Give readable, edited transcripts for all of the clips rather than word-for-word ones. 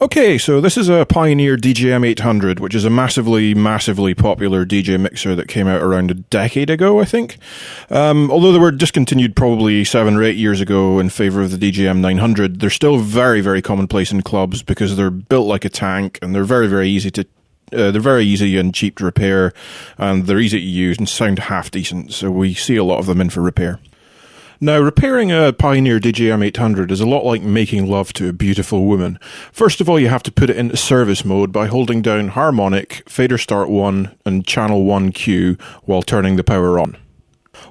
Okay, so this is a Pioneer DJM800, which is a massively popular DJ mixer that came out around a decade ago, I think. Although they were discontinued probably 7 or 8 years ago in favor of the DJM900, they're still very commonplace in clubs because they're built like a tank and they're very easy to they're very easy and cheap to repair, and they're easy to use and sound half decent, so we see a lot of them in for repair. Now, repairing a Pioneer DJM800 is a lot like making love to a beautiful woman. First of all, you have to put it into service mode by holding down harmonic, fader start 1 and channel 1 Q while turning the power on.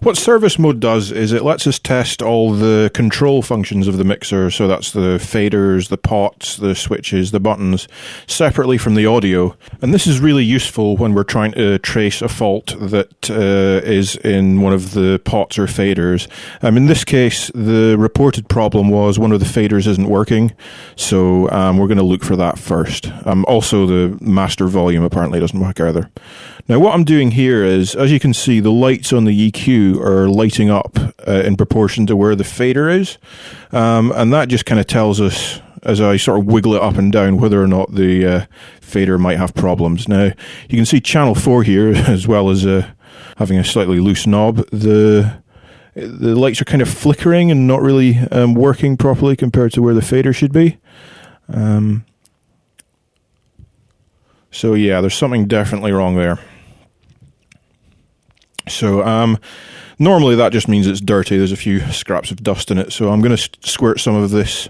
What service mode does is it lets us test all the control functions of the mixer, so that's the faders, the pots, the switches, the buttons, separately from the audio. And this is really useful when we're trying to trace a fault that is in one of the pots or faders. In this case, the reported problem was one of the faders isn't working, so we're going to look for that first. Also, the master volume apparently doesn't work either. Now, what I'm doing here is, as you can see, the lights on the EQ are lighting up in proportion to where the fader is. And that just kind of tells us, as I sort of wiggle it up and down, whether or not the fader might have problems. Now, you can see channel 4 here, as well as having a slightly loose knob. The lights are kind of flickering and not really working properly compared to where the fader should be. So yeah, there's something definitely wrong there. So, normally that just means it's dirty. There's a few scraps of dust in it. So I'm going to squirt some of this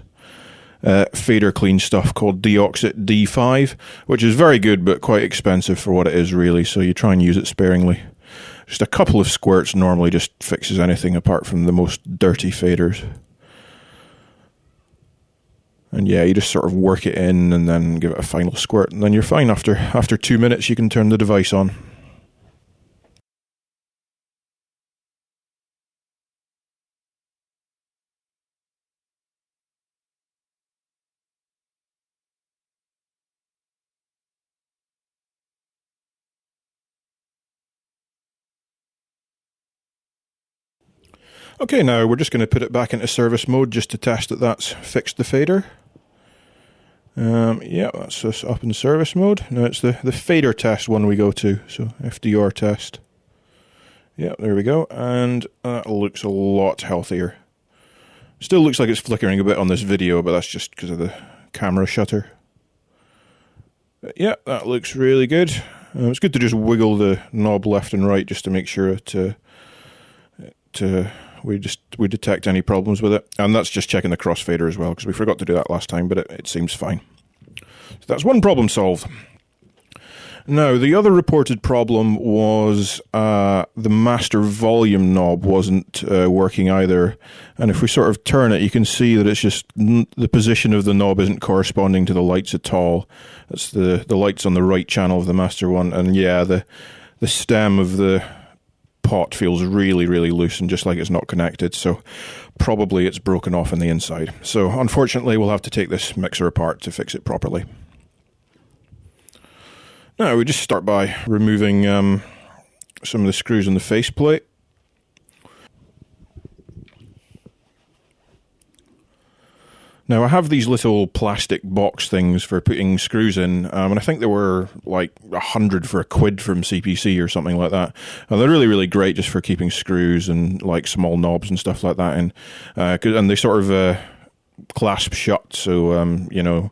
fader clean stuff called Deoxit D5, which is very good but quite expensive for what it is really. So you try and use it sparingly. Just a couple of squirts normally just fixes anything apart from the most dirty faders. And yeah, you just sort of work it in and then give it a final squirt. And then you're fine. After 2 minutes, you can turn the device on. Okay, now we're just going to put it back into service mode just to test that that's fixed the fader. Yeah, that's us up in service mode. Now it's the fader test one we go to, so FDR test. Yeah, there we go, and that looks a lot healthier. Still looks like it's flickering a bit on this video, but that's just because of the camera shutter. But yeah, that looks really good. It's good to just wiggle the knob left and right just to make sure we detect any problems with it. And that's just checking the crossfader as well, because we forgot to do that last time, but it seems fine. So that's one problem solved. Now, the other reported problem was the master volume knob wasn't working either. And if we sort of turn it, you can see that it's just the position of the knob isn't corresponding to the lights at all. That's the lights on the right channel of the master one. And yeah, the stem of the pot feels really loose and just like it's not connected, so probably it's broken off on the inside. So unfortunately we'll have to take this mixer apart to fix it properly. Now we just start by removing some of the screws on the faceplate. Now I have these little plastic box things for putting screws in, and I think they were like 100 for £1 from CPC or something like that. And they're really great just for keeping screws and like small knobs and stuff like that in. And they sort of clasp shut, so you know,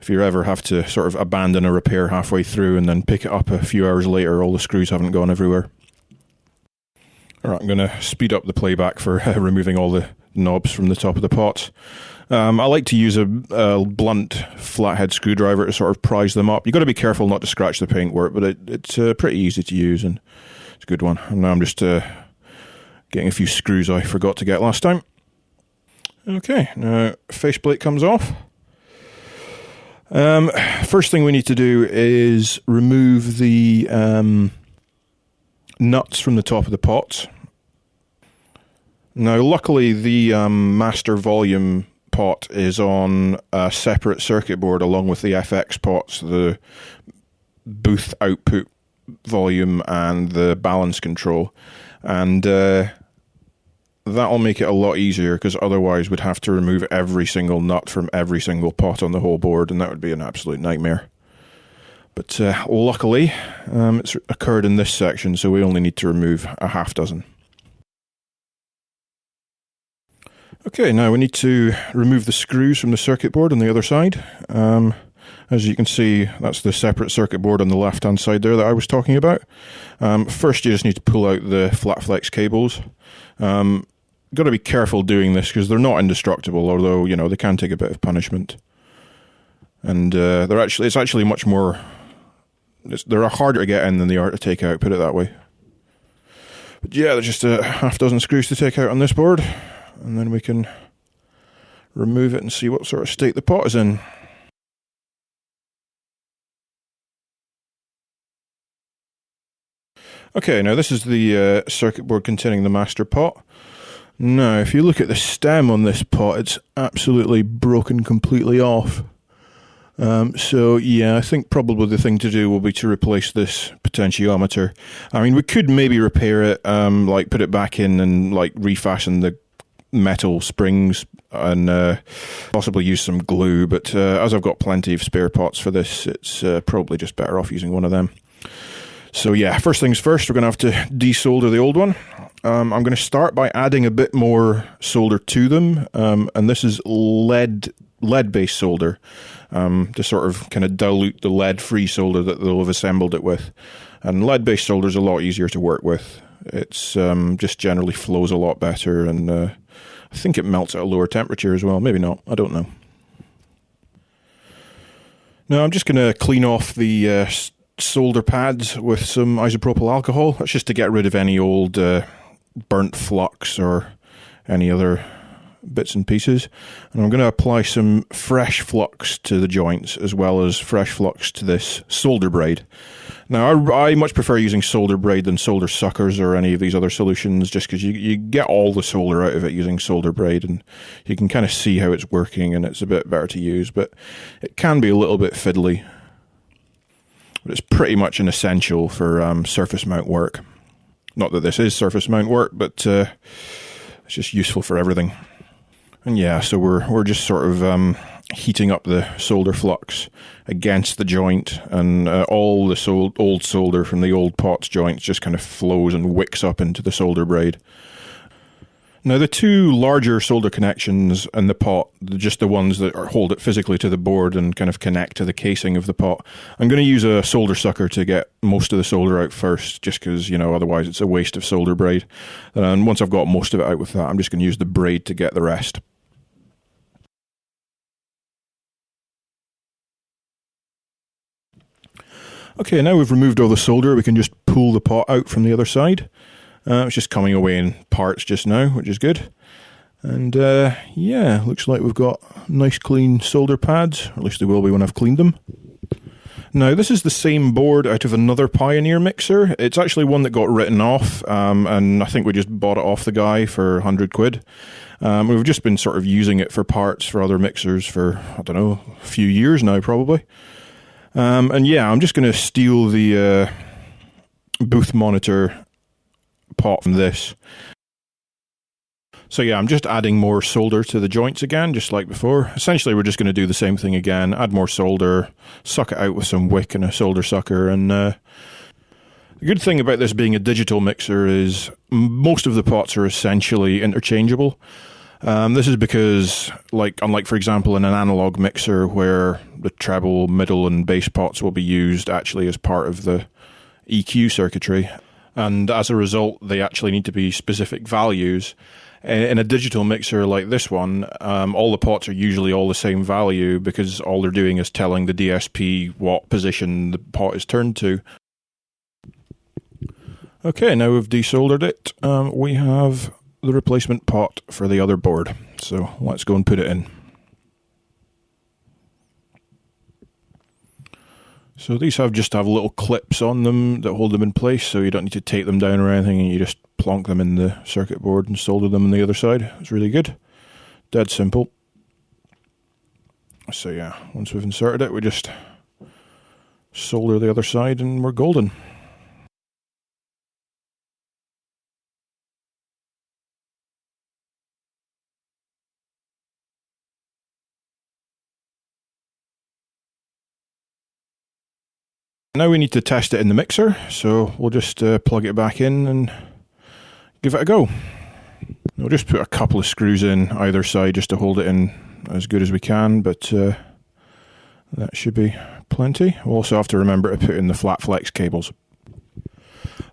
if you ever have to sort of abandon a repair halfway through and then pick it up a few hours later, all the screws haven't gone everywhere. Alright, I'm going to speed up the playback for removing all the knobs from the top of the pot. I like to use a blunt flathead screwdriver to sort of prise them up. You've got to be careful not to scratch the paintwork, but it's pretty easy to use and it's a good one. And now I'm just getting a few screws I forgot to get last time. Okay, now faceplate comes off. First thing we need to do is remove the nuts from the top of the pots. Now luckily the master volume pot is on a separate circuit board along with the FX pots, the booth output volume and the balance control. And that'll make it a lot easier, because otherwise we'd have to remove every single nut from every single pot on the whole board, and that would be an absolute nightmare. But luckily, it's occurred in this section, so we only need to remove a half dozen. Okay, now we need to remove the screws from the circuit board on the other side. As you can see, that's the separate circuit board on the left-hand side there that I was talking about. First, you just need to pull out the flat flex cables. Got to be careful doing this because they're not indestructible, although, you know, they can take a bit of punishment. And it's actually much more... they're harder to get in than they are to take out, put it that way. But yeah, there's just a half dozen screws to take out on this board, and then we can remove it and see what sort of state the pot is in. Okay, now this is the circuit board containing the master pot. Now, if you look at the stem on this pot, it's absolutely broken completely off. So yeah, I think probably the thing to do will be to replace this potentiometer. I mean, we could maybe repair it, like put it back in and like refashion the metal springs and possibly use some glue, but as I've got plenty of spare pots for this, it's probably just better off using one of them. So yeah, first things first, we're going to have to desolder the old one. I'm going to start by adding a bit more solder to them, and this is lead-based solder, to sort of kind of dilute the lead-free solder that they'll have assembled it with. And lead-based solder is a lot easier to work with. It's just generally flows a lot better, and I think it melts at a lower temperature as well. Maybe not, I don't know. Now I'm just going to clean off the solder pads with some isopropyl alcohol. That's just to get rid of any old burnt flux or any other bits and pieces. And I'm going to apply some fresh flux to the joints as well as fresh flux to this solder braid. Now I much prefer using solder braid than solder suckers or any of these other solutions, just because you get all the solder out of it using solder braid, and you can kind of see how it's working, and it's a bit better to use, but it can be a little bit fiddly. But it's pretty much an essential for surface mount work. Not that this is surface mount work, but it's just useful for everything. And yeah, so we're just sort of heating up the solder flux against the joint, and all the old solder from the old pot's joints just kind of flows and wicks up into the solder braid. Now, the two larger solder connections in the pot, just the ones that hold it physically to the board and kind of connect to the casing of the pot, I'm going to use a solder sucker to get most of the solder out first, just because, you know, otherwise it's a waste of solder braid. And once I've got most of it out with that, I'm just going to use the braid to get the rest. Okay, now we've removed all the solder, we can just pull the pot out from the other side. It's just coming away in parts just now, which is good. And yeah, looks like we've got nice clean solder pads, or at least they will be when I've cleaned them. Now, this is the same board out of another Pioneer mixer. It's actually one that got written off, and I think we just bought it off the guy for 100 quid. We've just been sort of using it for parts for other mixers for, I don't know, a few years now probably. And yeah, I'm just going to steal the booth monitor pot from this. So yeah, I'm just adding more solder to the joints again, just like before. Essentially, we're just going to do the same thing again, add more solder, suck it out with some wick and a solder sucker. And the good thing about this being a digital mixer is most of the pots are essentially interchangeable. This is because, unlike, for example, in an analog mixer where the treble, middle, and bass pots will be used actually as part of the EQ circuitry, and as a result, they actually need to be specific values. In a digital mixer like this one, all the pots are usually all the same value because all they're doing is telling the DSP what position the pot is turned to. Okay, now we've desoldered it. We have the replacement pot for the other board. So let's go and put it in. So these just have little clips on them that hold them in place, so you don't need to take them down or anything, and you just plonk them in the circuit board and solder them on the other side. It's really good. Dead simple. So yeah, once we've inserted it, we just solder the other side and we're golden. Now we need to test it in the mixer, so we'll just plug it back in and give it a go. We'll just put a couple of screws in either side just to hold it in as good as we can, but that should be plenty. We'll also have to remember to put in the flat flex cables.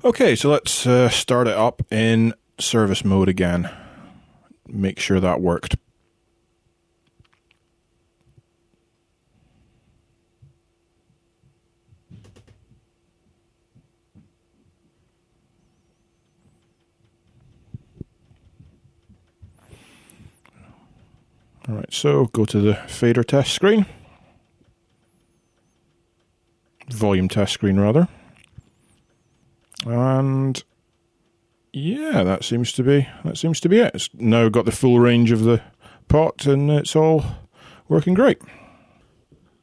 Okay, so let's start it up in service mode again. Make sure that worked. Alright, so go to the fader test screen. Volume test screen, rather. And yeah, that seems to be it. It's now got the full range of the pot and it's all working great.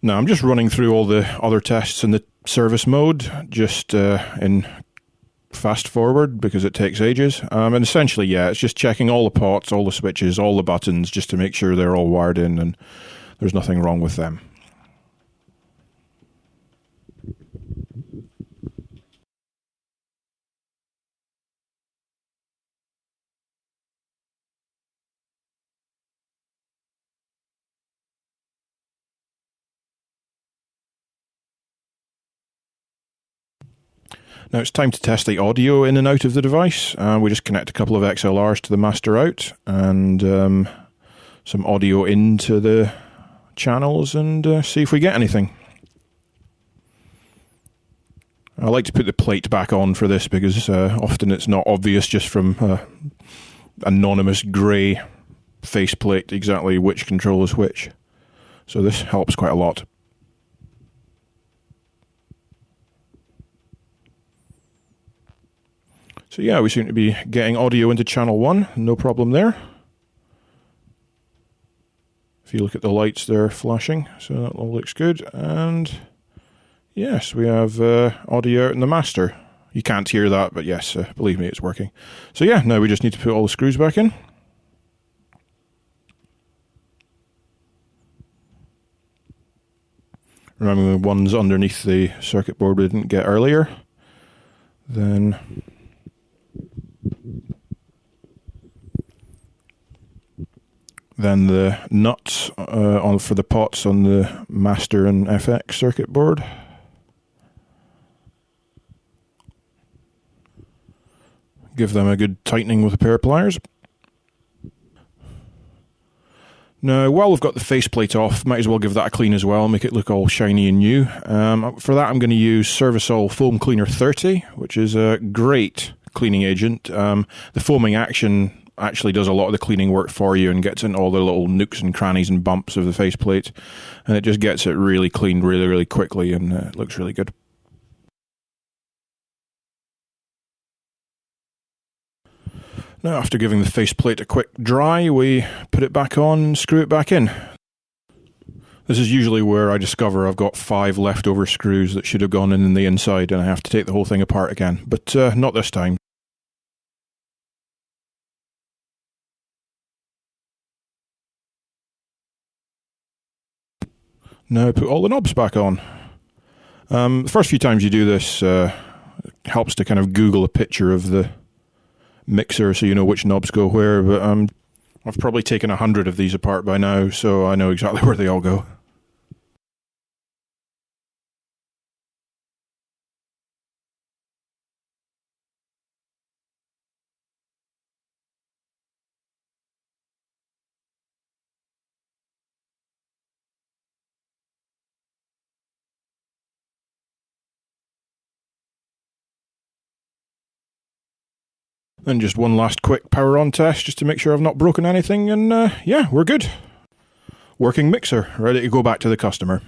Now I'm just running through all the other tests in the service mode, just in fast forward because it takes ages. And essentially, yeah, it's just checking all the pots, all the switches, all the buttons, just to make sure they're all wired in and there's nothing wrong with them. Now it's time to test the audio in and out of the device. We just connect a couple of XLRs to the master out and some audio into the channels and see if we get anything. I like to put the plate back on for this because often it's not obvious just from anonymous grey faceplate exactly which control is which. So this helps quite a lot. So yeah, we seem to be getting audio into channel 1, no problem there. If you look at the lights, they're flashing, so that all looks good. And yes, we have audio out in the master. You can't hear that, but yes, believe me, it's working. So yeah, now we just need to put all the screws back in. Remember the ones underneath the circuit board we didn't get earlier. Then the nuts for the pots on the master and FX circuit board. Give them a good tightening with a pair of pliers. Now, while we've got the faceplate off, might as well give that a clean as well, make it look all shiny and new. For that, I'm going to use Servicol Foam Cleaner 30, which is a great cleaning agent. The foaming action actually does a lot of the cleaning work for you and gets in all the little nooks and crannies and bumps of the faceplate, and it just gets it really cleaned really, really quickly, and it looks really good. Now, after giving the faceplate a quick dry, we put it back on and screw it back in. This is usually where I discover I've got 5 leftover screws that should have gone in the inside and I have to take the whole thing apart again, but not this time. Now put all the knobs back on. The first few times you do this, it helps to kind of Google a picture of the mixer so you know which knobs go where, but I've probably taken 100 of these apart by now, so I know exactly where they all go. Then just one last quick power on test just to make sure I've not broken anything, and yeah, we're good. Working mixer, ready to go back to the customer.